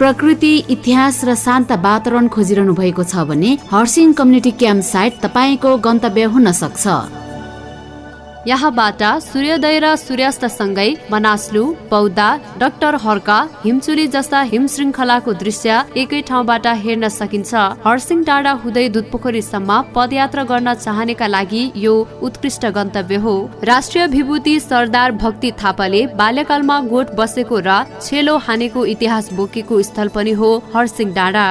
प्रकृति, इतिहास र शान्त वातावरण खोजिरहनु भएको छ भने हर्सिङ कम्युनिटी क्याम्प साइट तपाईँको गन्तव्य हुन सक्छ। यहाँबाट सूर्योदय र सूर्यास्तसँगै मनास्लु, पौधा, डाक्टर हर्का, हिमचुली जस्ता हिम श्रृङ्खलाको दृश्य एकै ठाउँबाट हेर्न सकिन्छ। हर्सिङ डाँडा हुँदै दुधपोखरीसम्म पदयात्रा गर्न चाहनेका लागि यो उत्कृष्ट गन्तव्य हो। राष्ट्रिय विभूति सरदार भक्ति थापाले बाल्यकालमा गोठ बसेको र छेलो हानेको इतिहास बोकेको स्थल पनि हो हर्सिङ डाँडा।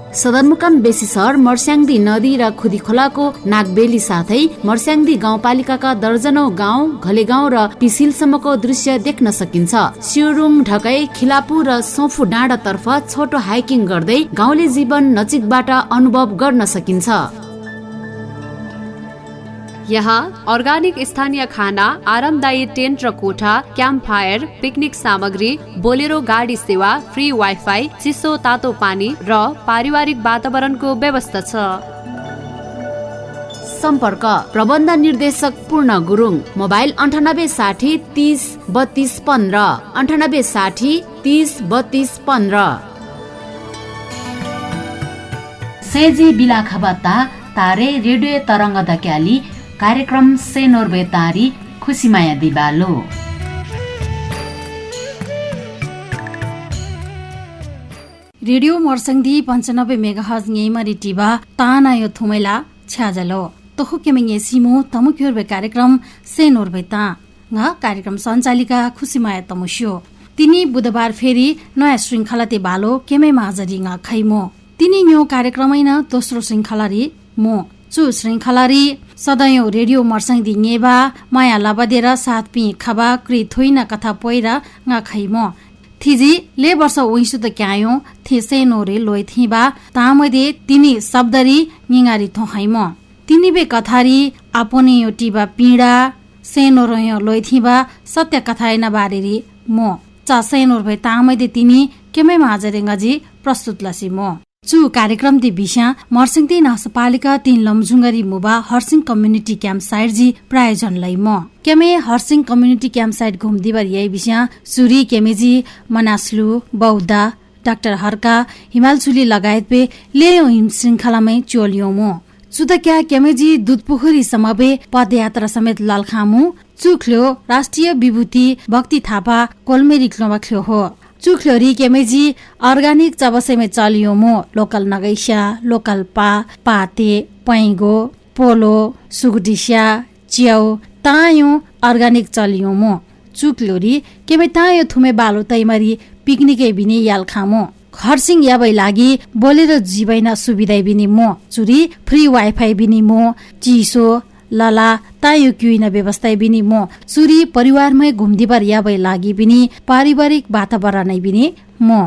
सदरमुकाम बेसी सहर मर्स्याङ्दी नदी र खुदी खोलाको नागबेली साथै मर्स्याङ्दी गाउँपालिकाका दर्जनौं गाउँ, घलेगाउँ र पिसिलसम्मको दृश्य देख्न सकिन्छ। सिउरुङ, ढकै, खिलापु र सोफु डाँडा तर्फ छोटो हाइकिङ गर्दै गाउँले जीवन नजिकबाट अनुभव गर्न सकिन्छ। यहाँ अर्गानिक स्थानीय खाना, आरामदायी टेन्ट र कोठा, क्याम्प फायर, पिकनिक सामग्री, बोलेरो गाडी सेवा, फ्री वाइफाई, चिसो तातो पानी र पारिवारिक वातावरणको व्यवस्था छ। सम्पर्क प्रबन्ध निर्देशक पूर्ण गुरुङ, मोबाइल 9860 30 32 15 9860 30 32 15। सेजी बिलाखबता तारे रेडियो तरङ्ग दक्याली कार्यक्रम सेनोर बेतारी खुसीमाया दिबालो। रेडियो मर्सङ्दी 95 मेगाहर्ज ङेमरी टिबा तानायो थुमैला छ्याजलो तोहु केमेङे सिमो तमुक्योरबे कार्यक्रम सेनोर बेता ङ कार्यक्रम सञ्चालिका खुसीमाया तमुस्यो। तिनी बुधबार फेरि नयाँ श्रृङ्खला ते बालो केमे माजरी ङ खैमो तिनी यो कार्यक्रमै न दोस्रो श्रृङ्खला रि मो चु श्रृङ्खला रि सधैँ रेडियो मर्सङ्दी ङेबा माया लबदेर साथ पि खबा क्रि थुइन कथा पोइरा ङ खैमो थिजी ले वर्ष उइसु त क्यायो थे सेनोरे लोइ थिबा तामदे तिनी शब्दरी निगारी थोहाइमो तिनी बे कथारी आपोने यो टिबा पीडा सेनोर लोइ थिबा सत्य कथाइन बारेरी मो चा सेनोर भए तामदे तिनी केमे माजरे गजी प्रस्तुत लसी मो चु कार्यक्रम दि बिस्या मर्सिङदी नगरपालिका 3 लमजुङरी मुबा हर्सिङ कम्युनिटी क्याम्प साइट जी प्रायोजन लै म केमे हर्सिङ कम्युनिटी क्याम्प साइट घुमदिबर यही बिस्या सुरी केमेजी मनास्लु बौद्धा डाक्टर हर्का हिमालचुली लगायत पे लेयो हिम श्रृङ्खलामै चोलियो मो चुदक्या केमेजी दुधपोखरी समबे पदयात्रा समेत लालखामु चुख्लो राष्ट्रिय विभूति भक्ति थापा कोलमेरी क्लोबाख्लो हो चुख्लोरी केमेजी अर्गानिक चबसेमे चलियो मो लोकल नगैस्या लोकल पाते पैगो पोलो सुगुटिस्या च्याउ तायो अर्गानिक चलियो मो चुख्लोरी केमे तायो थुमे बालो तैमरी पिकनिकै बिनी याल खामो हर्सिङ याबै लागि बोलेर जीवैन सुविधा बिनी मो चुरी फ्री वाइफाई बिनी मो चिसो लला तायो क्युइन व्यवस्था बिनी मो चुरी परिवारमै घुमदिबर याबै लागि बिनी पारिवारिक वातावरण बिनी मो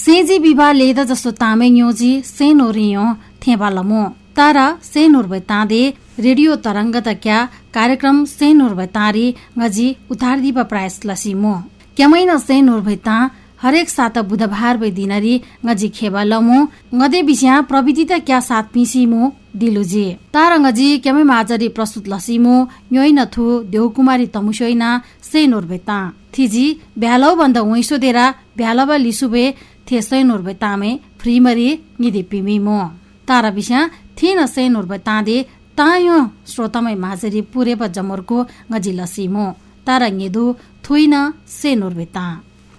सेजी विवाह लेद जस्तो तामे न्योजी सेनोरियो थेबाल मो तारा सेनोर तादे रेडियो तरङ्ग तक्या कार्यक्रम सेनोर तारी गजी उतार दिबा प्रयास लसी मो क्यामैन सेनोर ता हरेक सात बुधबार बे दिनरी गजी खेबा लमो गदे बिस्या प्रविधि त क्या साथ पिसिमो दिलुजी तार गजी केमे माजरी प्रस्तुत लसिमो योइ नथु देवकुमारी तमुसोइना सेनोर बेता थिजी भ्यालो बन्द वइसो देरा भ्यालबा लिसुबे थे सेनोर बेतामे फ्रीमरी निदि पिमिमो तार बिस्या थिन सेनोर बेतादे तायो श्रोतामै माजरी पुरेब जमरको गजी लसिमो तार ङेदु थुइन सेनोर बेता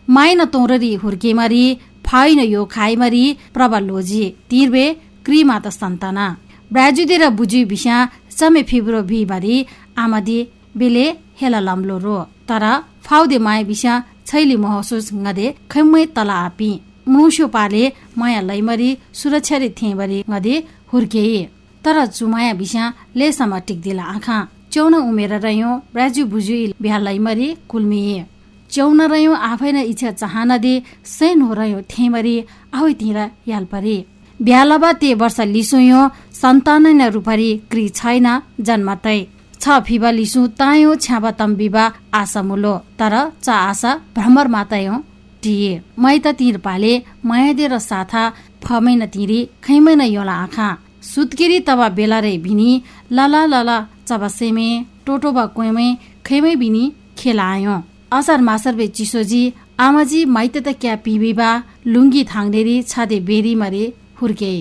माइन तोररी हुर्केमरी फाइन यो खाइमरी प्रबलोजी तिर्बे क्रिमात सन्ताना ब्राजुदेर बुझी बिस्या समे फिब्रो बिमरी आमादी बेले हेला लम्लो रो तर फाउदे माय बिस्या छैली महसुस गदे खैमै तला आपी मुसो पाले माया लैमरी सुरक्षारी थेबरी गदे हुर्के तर चुमाया बिस्या लेसमा टिक्दिला आँखा चौन उमेर रह्यो ब्राजु बुझु बिहा लैमरी कुल्मिए चौन रह्यो आफै न इच्छा चाहना दे सैन हो रह्यो ठेमरी आउै तिर याल परे ब्यालबा ते वर्ष लिसोयो सन्तान न रुपरी क्रि छैन जन्मतै छ फिबा लिसु तायो छ्याबा तम्बिबा आशा मुलो तर चा आशा भ्रमर मातायो टिए मै त तिर पाले माया दे र साथा फमै न तिरी खैमै न योला आँखा सुत्केरी तबा बेला रे भिनी लला लला चबसेमे टोटोबा कोइमै खैमै बिनी खेलायो असार मासर बे चिसोजी आमाजी माइत त क्या पिबेबा लुङ्गी थाङ्नेरी छादे बेरी मरे हुर्के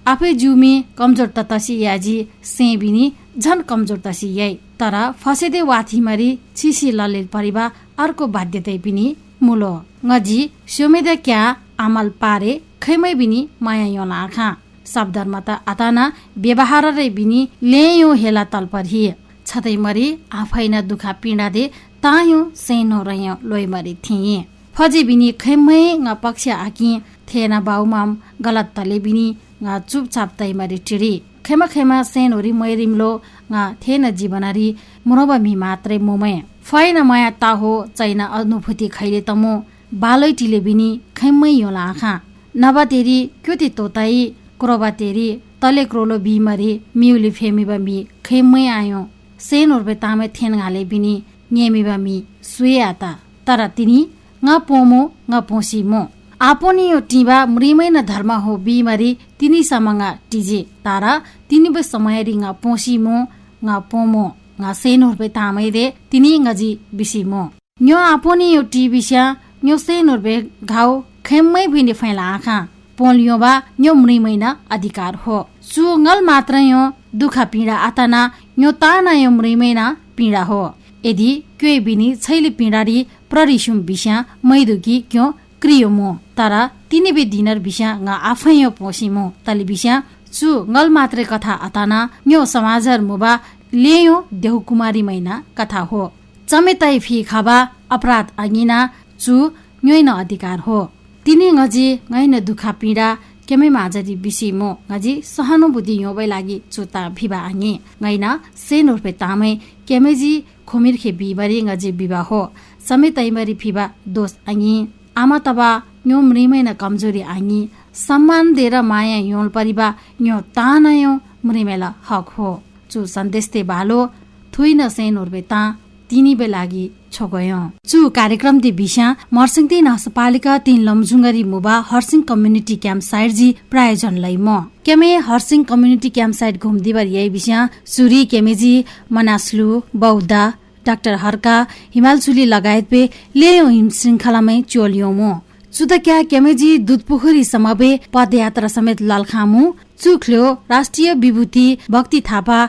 आफै जुमी कमजोर त तसी याजी से बिनी झन कमजोर तसी याई तर फसेदे वाथी मरी छिसी ललेल परिबा अर्को बाध्यतै बिनी मुलो ngजी सोमेदा क्या आमल पारे खैमै बिनी माया योना आँखा शब्दमा त आताना व्यवहार रे बिनी लेयो हेला तलपरी छतै मरी आफै न दुखा पीडा दे तायो सेनो रह्यो लोइ मरी थिए फजे बिनी खैमै ng पक्ष आकी थेना बाउमाम गलत तले बिनी ng चुपचाप तै मरी टिरी खेमा खेमा सेनोरी मैरिमलो ng थेन जीवनरी मुरबा मी मात्रै मोमे फैन माया ताहो चैना अनुभूति खैले तमो बालै टिले बिनी खैमै योला आँखा नबा तेरी क्योति तोताई क्रोबा तेरी तले क्रोलो बिमरी मिउली फेमिबा मी खैमै आयो सेनोरबे तामे थेन गाले बिनी नेमिबा मी सुए आता तर तिनी ng पोमो ng पोसिमो आपोनी यो टिबा मृमै न धर्म हो बिमरी तिनी समंगा टिजे तारा तिनी बे समयरी ng पोसिमो ng पोमो ng सेनोरबे तामै दे तिनी ngजी बिसिमो न्यो आपोनी यो टिबिस्या न्यो सेनोरबे घाउ खैमै बिनी फैला आँखा पोलियो बा न्यो मृमै न अधिकार हो सुगल मात्र यो दुख पीडा आतना न्यो ताना यो मृमै न पीडा हो यदि क्योइ बिनी छैली पीडारी प्ररिसुम बिस्या मैदुकी क्यों क्रियोमो तर तिनी बे दिनर बिस्या ng आफै यो पोसिमो तली बिस्या सु ngल मात्रै कथा आताना न्यो समाजर मुबा लेयो देहु कुमारी मैना कथा हो चमेतै फी खाबा अपराध अगिना चु न्योइन अधिकार हो तिनी ngजी ngैन दुखा पीडा केमै माजरी बिसिमो ngजी सहानुभूति योबै लागि चुता भिबा आङे ngैन सेनोरपे तामै केमेजी खोमिरखे बिबरी ngजी बिबा हो समेतै मरी फिबा दोष आङे आमा तबा न्यो मृमै न कमजोरी आङे सम्मान दिएर माया योल परिबा न्यो तानयो मृमेला हक हो चु सन्देशते बालो थुइन सेनोरबे ता तिनी बे लागि छोगयो चु कार्यक्रम दि बिस्या मर्सिङती नगरपालिका 3 लमजुङरी मुबा हर्सिङ कम्युनिटी क्याम्प साइट जी प्रायोजन लै म केमे हर्सिङ कम्युनिटी क्याम्प साइट घुमदिबर यही बिस्या सुरी केमेजी मनास्लु बौद्ध डाक्टर हर्का हिमालचुली लगायत पे लेयो हिम श्रृङ्खलामै चोलियो मो सुदक्या केमेजी दुधपोखरी समबे पदयात्रा समेत ललखामु चुख्ल्यो राष्ट्रिय विभूति भक्ति थापा